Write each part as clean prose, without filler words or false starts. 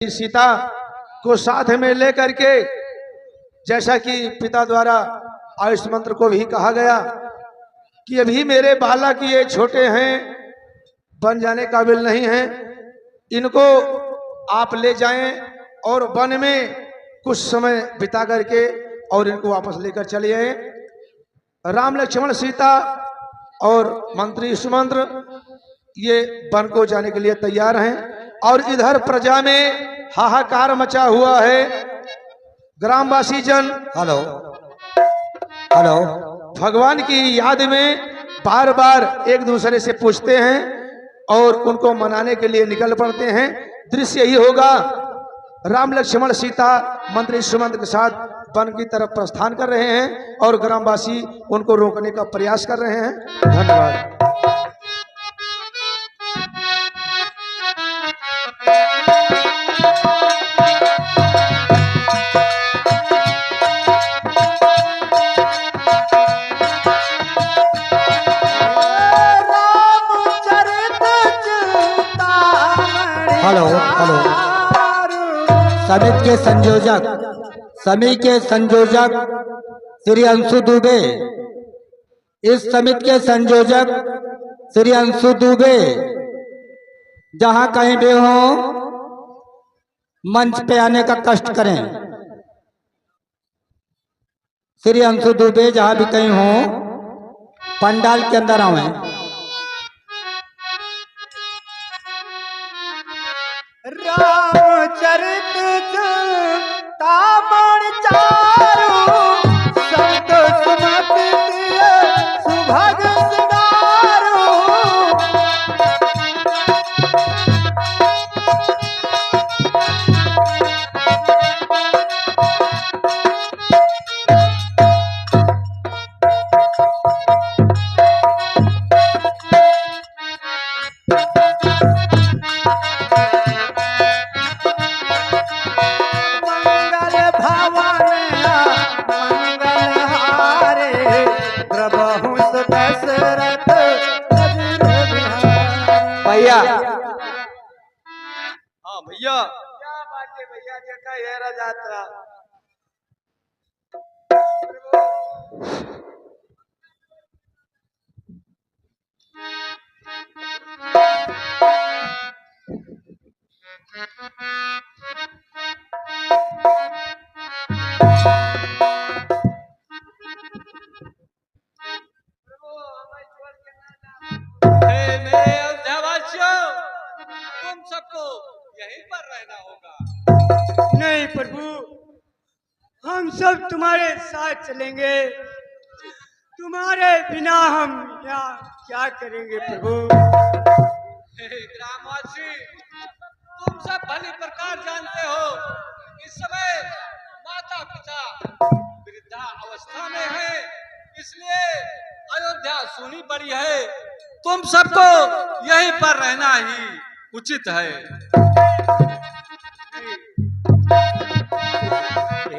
सीता को साथ में लेकर के, जैसा कि पिता द्वारा आयुष मंत्र को भी कहा गया कि अभी मेरे बालक ये छोटे हैं, बन जाने काबिल नहीं हैं, इनको आप ले जाएं और वन में कुछ समय बिता करके और इनको वापस लेकर चले आए। राम लक्ष्मण सीता और मंत्री सुमंत्र ये वन को जाने के लिए तैयार हैं और इधर प्रजा में हाहाकार मचा हुआ है। ग्रामवासी जन हेलो हेलो भगवान की याद में बार बार एक दूसरे से पूछते हैं और उनको मनाने के लिए निकल पड़ते हैं। दृश्य यही होगा, राम लक्ष्मण सीता मंत्री सुमंत्र के साथ वन की तरफ प्रस्थान कर रहे हैं और ग्रामवासी उनको रोकने का प्रयास कर रहे हैं। धन्यवाद। हेलो हेलो समिति के संयोजक श्री अंशु दुबे, इस समिति के संयोजक श्री अंशु दुबे जहां कहीं भी हो मंच पे आने का कष्ट करें। श्री अंशु दुबे जहां भी कहीं हो पंडाल के अंदर आवे। रामचरित तामण चारु संत सुमति सुभग सिंगारू। भैया हाँ भैया, क्या बात है भैया, देखा ये रथ यात्रा। तुम सबको यहीं पर रहना होगा। नहीं प्रभु, हम सब तुम्हारे साथ चलेंगे। तुम्हारे बिना हम यहाँ क्या करेंगे प्रभु। ग्रामवासी, तुम सब भली प्रकार जानते हो इस समय माता पिता वृद्धा अवस्था में है, इसलिए अयोध्या सूनी पड़ी है। तुम सबको यहीं पर रहना ही उचित है।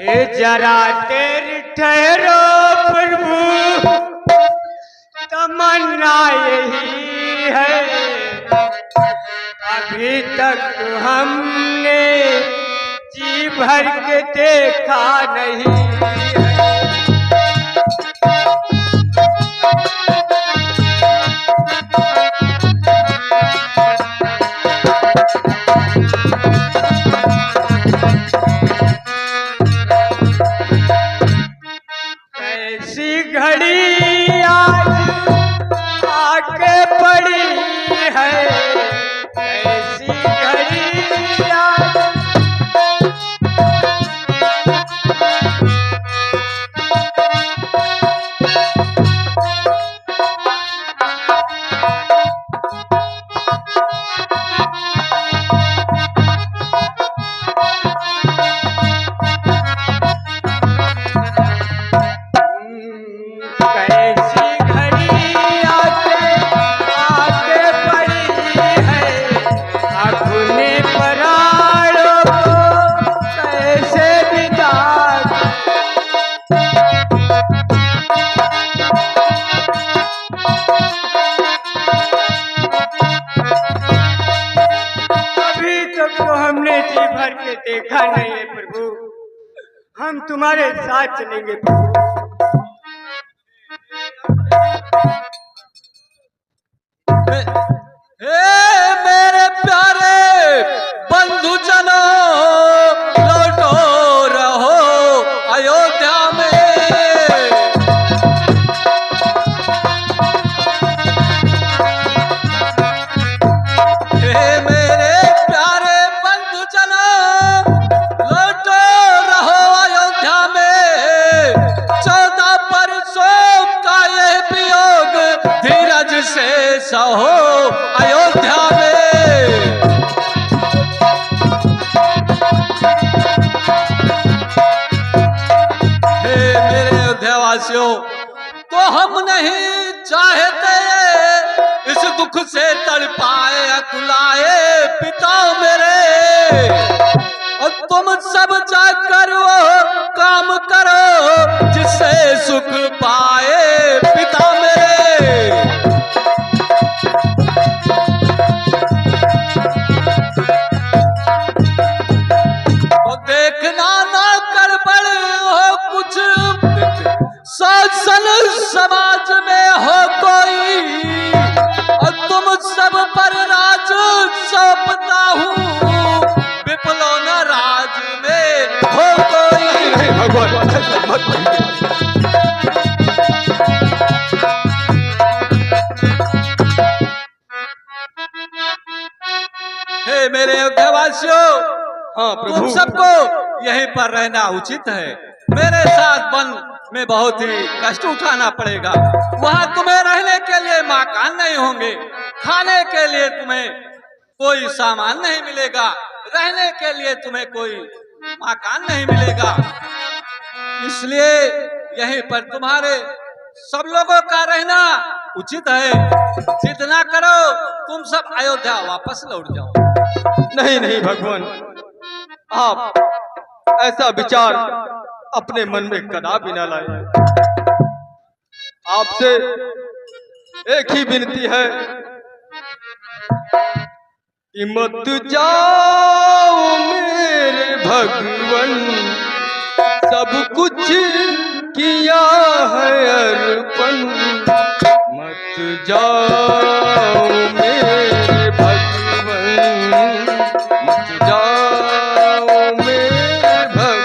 ये जरा तेरी ठहरो प्रभु, तमन्ना यही है। अभी तक हमने जी भर के देखा नहीं है। ऐसी घड़ी आज आके पड़ी है, ऐसी घड़ी आज करके देखा नहीं है प्रभु। हम तुम्हारे साथ चलेंगे प्रभु। हे मेरे प्यारे बंधु जनों, लौटो रहो अयोध्या में। हे मेरे प्यारे बंधु जनों, लौटो रहो अयोध्या में। 14 बरसों का यह वियोग धीरज से सहो अयोध्या में। हे मेरे अयोध्यावासियों, तो हम नहीं चाहते इस दुख से तड़पाए अकुलाए पिता मेरे। और तुम सब जाकर वो काम करो जिससे सुख पाए पिता मेरे। तो देखना ना गड़बड़ हो कुछ, शासन समाज में हो कोई, और तुम सब पर राज सौंपता हूँ, विप्लो न राज में हो कोई। भगवान हे मेरे अयोध्यावासियों, हाँ तुम प्रभु। सबको यहीं पर रहना उचित है। मेरे साथ वन में बहुत ही कष्ट उठाना पड़ेगा। वहाँ तुम्हें रहने के लिए मकान नहीं होंगे, खाने के लिए तुम्हें कोई सामान नहीं मिलेगा, रहने के लिए तुम्हें कोई मकान नहीं मिलेगा। इसलिए यहीं पर तुम्हारे सब लोगों का रहना उचित है। जिद ना करो, तुम सब अयोध्या वापस लौट जाओ। नहीं नहीं भगवान, आप ऐसा विचार अपने मन में कदापि न लाए। आपसे एक ही विनती है कि मत जाओ मेरे भगवान, सब कुछ किया है अर्पण। मत जाओ मेरे भगवान, मत जाओ मेरे भगवान।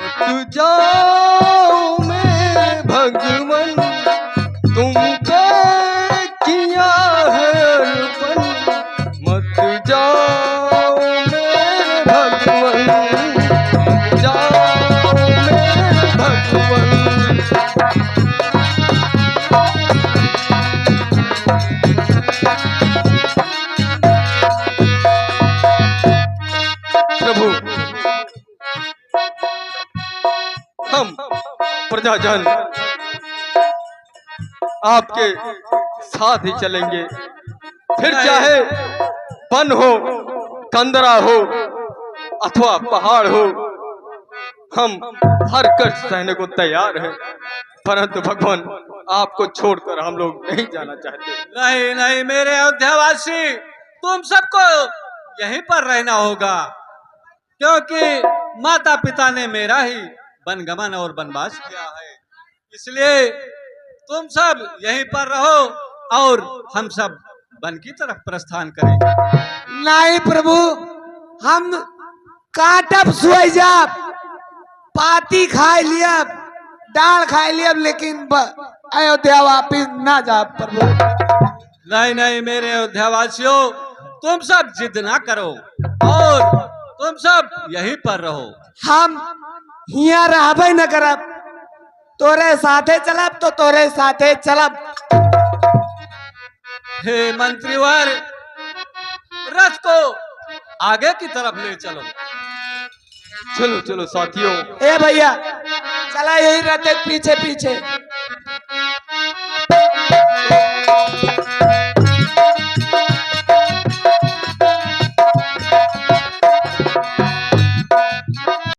मत जाओ मेरे भगवान, तुमको किया है अर्पण। मत जाओ मेरे भगवान, मत जाओ मेरे भगवान। प्रभु, हम प्रजाजन आपके साथ ही चलेंगे। फिर चाहे वन हो, कंदरा हो अथवा पहाड़ हो, हम हर कष्ट सहने को तैयार हैं। परंतु भगवान, आपको छोड़कर हम लोग नहीं जाना चाहते। नहीं नहीं मेरे अयोध्यावासी, तुम सबको यहीं पर रहना होगा, क्योंकि माता पिता ने मेरा ही वनगमन और वनवास किया है। इसलिए तुम सब यहीं पर रहो और हम सब वन की तरफ प्रस्थान करेंगे। नहीं प्रभु, हम काटब सुई जाब, पाती खाए लिया, डाल खाए लिया, लेकिन अयोध्या वापिस ना जा प्रभु। नहीं नहीं मेरे अयोध्यावासियों, तुम सब जिद ना करो और तुम सब यहीं पर रहो। हम हिया रहबे न करब, तोरे साथे चलब तो तोरे साथे चलब। हे मंत्रीवर, रथ को आगे की तरफ ले चलो। चलो चलो साथियों। ए भैया, चला यही रहते पीछे पीछे।